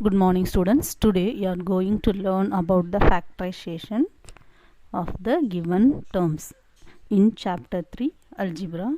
Good morning students. Today you are going to learn about the factorization of the given terms in chapter 3 algebra.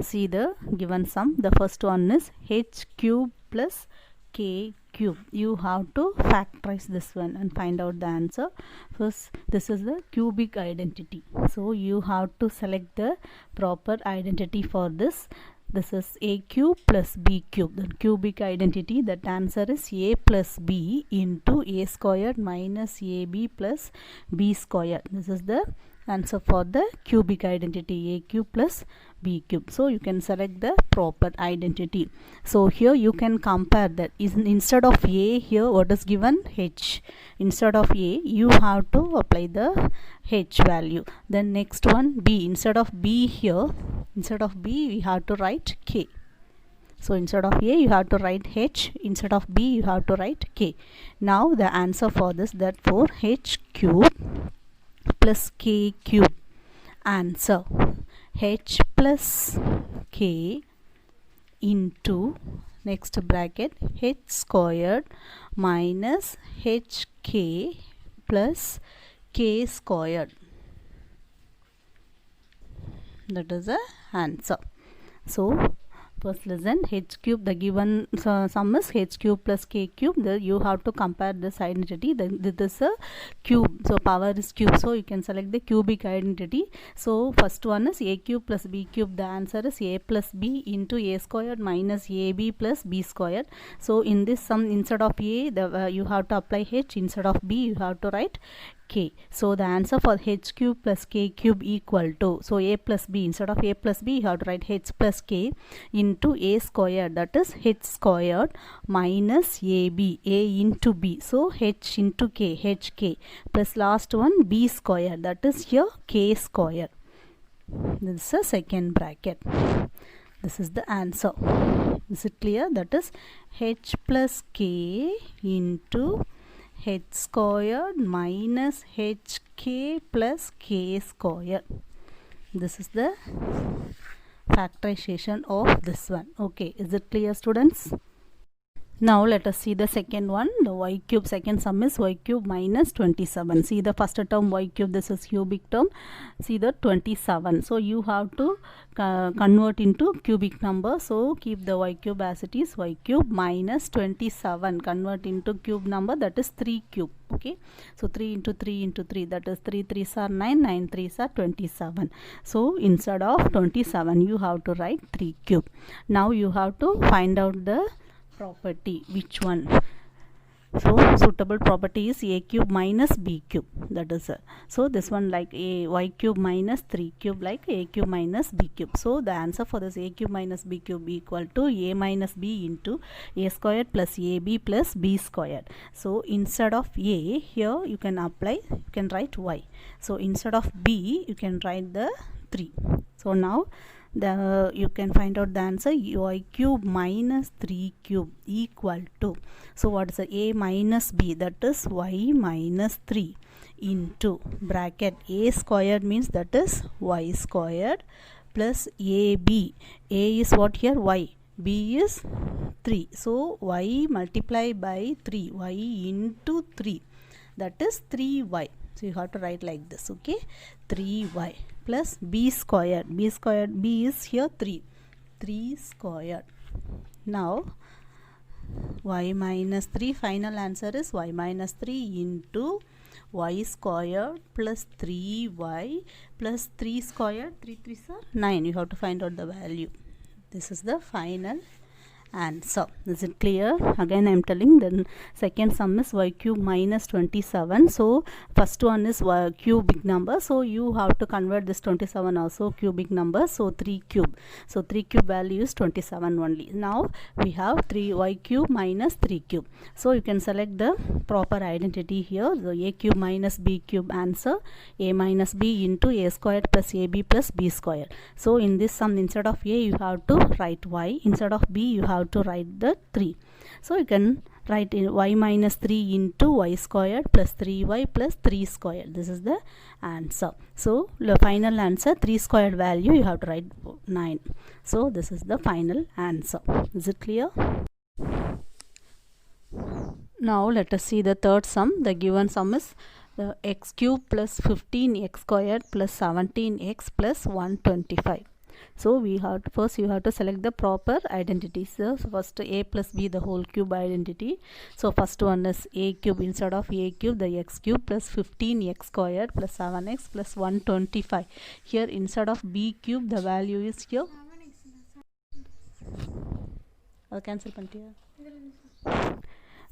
See the given sum. The first one is h cube plus k cube. You have to factorize this one and find out the answer. First, this is the cubic identity. So you have to select the proper identity for this. This is a cube plus b cube. The cubic identity, that answer is a plus b into a squared minus ab plus b squared. This is the answer for the cubic identity, a cube plus b cube. So you can select the proper identity. So here you can compare that. Instead of a, here what is given? H. Instead of a, you have to apply the h value. Then next one, b. Instead of b here, instead of b we have to write k. So instead of a you have to write h, instead of b you have to write k. Now the answer for this, therefore h cube plus k cube. Answer h plus k into next bracket h squared minus hk plus k squared. That is the answer. So first listen, h cube, the given sum is h cube plus k cube. You have to compare this identity. This is a cube, so power is cube, so you can select the cubic identity. So first one is a cube plus b cube. The answer is a plus b into a squared minus ab plus b squared. So in this sum, instead of a you have to apply h, instead of b you have to write k. So the answer for h cube plus k cube equal to, so a plus b, instead of a plus b you have to write h plus k into a squared, that is h squared minus ab, a into b, so h into k, hk, plus last one b squared, that is here k squared. This is the second bracket. This is the answer. Is it clear? That is h plus k into h squared minus hk plus k squared. This is the factorization of this one. Okay, is it clear students? Now let us see the second one, the y cube. Second sum is y cube minus 27. See the first term y cube, this is cubic term. See the 27. So you have to convert into cubic number. So keep the y cube as it is, y cube minus 27. Convert into cube number, that is 3 cube. Okay, so 3 into 3 into 3, that is 3 3s are 9, 9 3s are 27. So instead of 27 you have to write 3 cube. Now you have to find out the property, which one? So suitable property is a cube minus b cube, that is so this one like a y cube minus 3 cube like a cube minus b cube. So the answer for this a cube minus b cube equal to a minus b into a squared plus ab plus b squared. So instead of a, here you can apply, you can write y. So instead of b you can write the 3. So now you can find out the answer, y cube minus 3 cube equal to, so what is the a minus b, that is y minus 3 into bracket a squared means that is y squared plus ab. A is what here? Y. B is 3. So y multiplied by 3, y into 3, that is 3y. So you have to write like this, okay, 3y plus b squared. B squared, b is here 3, 3 squared. Now y minus 3, final answer is y minus 3 into y squared plus 3y plus 3 squared, 3 3s are 9. You have to find out the value. This is the final answer. Is it clear? Again I am telling, then second sum is y cube minus 27. So first one is cubic number, so you have to convert this 27 also cubic number. So 3 cube, so 3 cube value is 27 only. Now we have 3 y cube minus 3 cube. So you can select the proper identity here. So a cube minus b cube, answer a minus b into a squared plus ab plus b squared. So in this sum, instead of a you have to write y, instead of b you have to write the 3. So you can write in y minus 3 into y squared plus 3y plus 3 squared. This is the answer. So the final answer, 3 squared value you have to write 9. So this is the final answer. Is it clear? Now let us see the third sum. The given sum is the x cube plus 15x squared plus 17x plus 125. So we have to, first you have to select the proper identities. So first a plus b the whole cube identity. So first one is a cube. Instead of a cube, the x cube plus 15x squared plus 7x plus 125. Here instead of b cube, the value is here. Cancel பண்ணிட்டியா?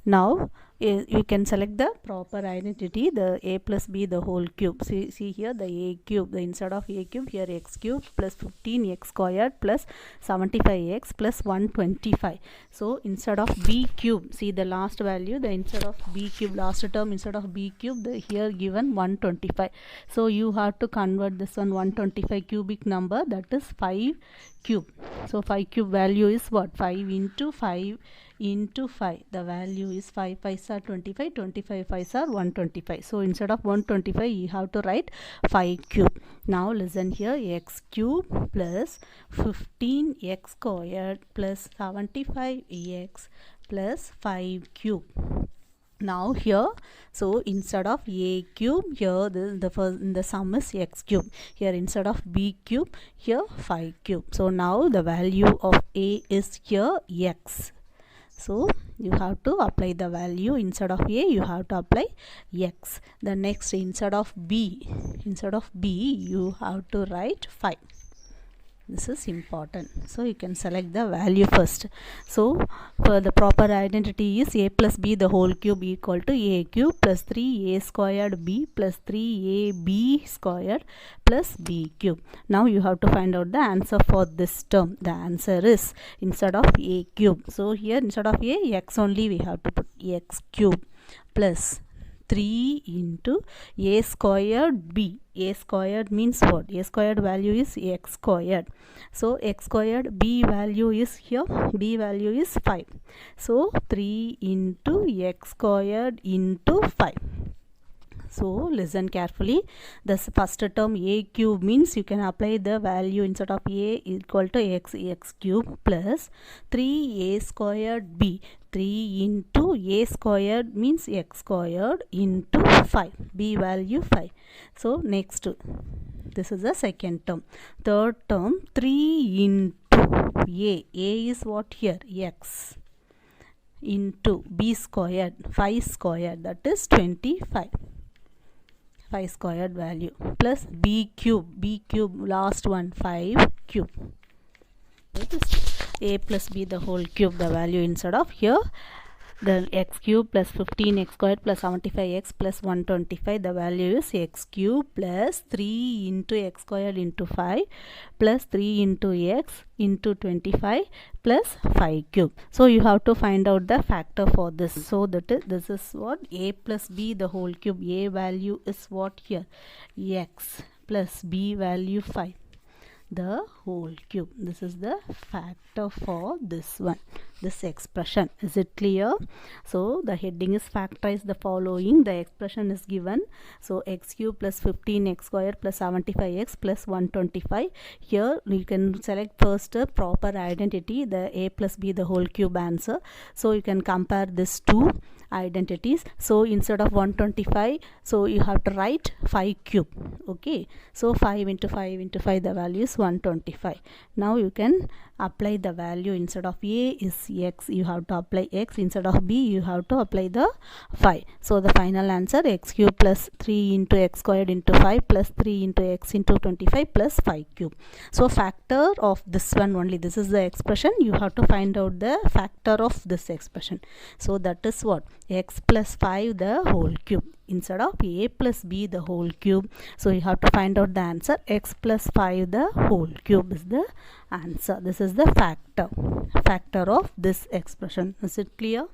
Now you can select the proper identity, the a plus b the whole cube. See here the a cube, the instead of a cube, here x cube plus 15x squared plus 75x plus 125. So instead of b cube, see the last value, the instead of b cube, last term instead of b cube, the here given 125. So you have to convert this one 125 cubic number, that is 5 cube. So 5 cube value is what? 5 into 5 into 5. The value is 5 5s are 25, 25 5s are 125. So instead of 125, you have to write 5 cube. Now listen here, x cube plus 15x squared plus 75x plus 5 cube. Now here, so instead of a cube, here the sum is x cube. Here instead of b cube, here 5 cube. So now the value of a is here x. So you have to apply the value. Instead of a, you have to apply x. The next, instead of b, you have to write 5. This is important. So you can select the value first. So for the proper identity is a plus b the whole cube equal to a cube plus 3a squared b plus 3ab squared plus b cube. Now you have to find out the answer for this term. The answer is instead of a cube. So here instead of a, x only we have to put x cube plus 3 into a squared b. A squared means what? A squared value is x squared. So x squared b value is here. B value is 5. So 3 into x squared into 5. So listen carefully. The first term a cube means you can apply the value instead of a equal to x cube plus 3a squared b. 3 into a squared means x squared into 5. B value 5. So next, this is the second term. Third term, 3 into a. A is what here? X into b squared, 5 squared, that is 25. 5 squared value plus b cube, last one 5 cube. A plus b the whole cube, the value instead of here the x cube plus 15x squared plus 75x plus 125, the value is x cube plus 3 into x squared into 5 plus 3 into x into 25 plus 5 cube. So you have to find out the factor for this. So that is, this is what? A plus b the whole cube. A value is what here? X plus b value 5 the whole cube. This is the factor for this one, this expression. Is it clear? So the heading is factorize the following. The expression is given. So x cube plus 15x squared plus 75x plus 125. Here you can select first a proper identity, the a plus b the whole cube answer. So you can compare this two identities. So instead of 125, so you have to write 5 cube. Okay, so 5 into 5 into 5, the value is 125. Now you can apply the value. Instead of a is x, you have to apply x. Instead of b, you have to apply the 5. So the final answer, x cube plus 3 into x squared into 5 plus 3 into x into 25 plus 5 cube. So factor of this one only, this is the expression. You have to find out the factor of this expression. So that is what? X plus 5 the whole cube instead of a plus b the whole cube. So you have to find out the answer. X plus 5 the whole cube is the answer. This is the factor of this expression. Is it clear?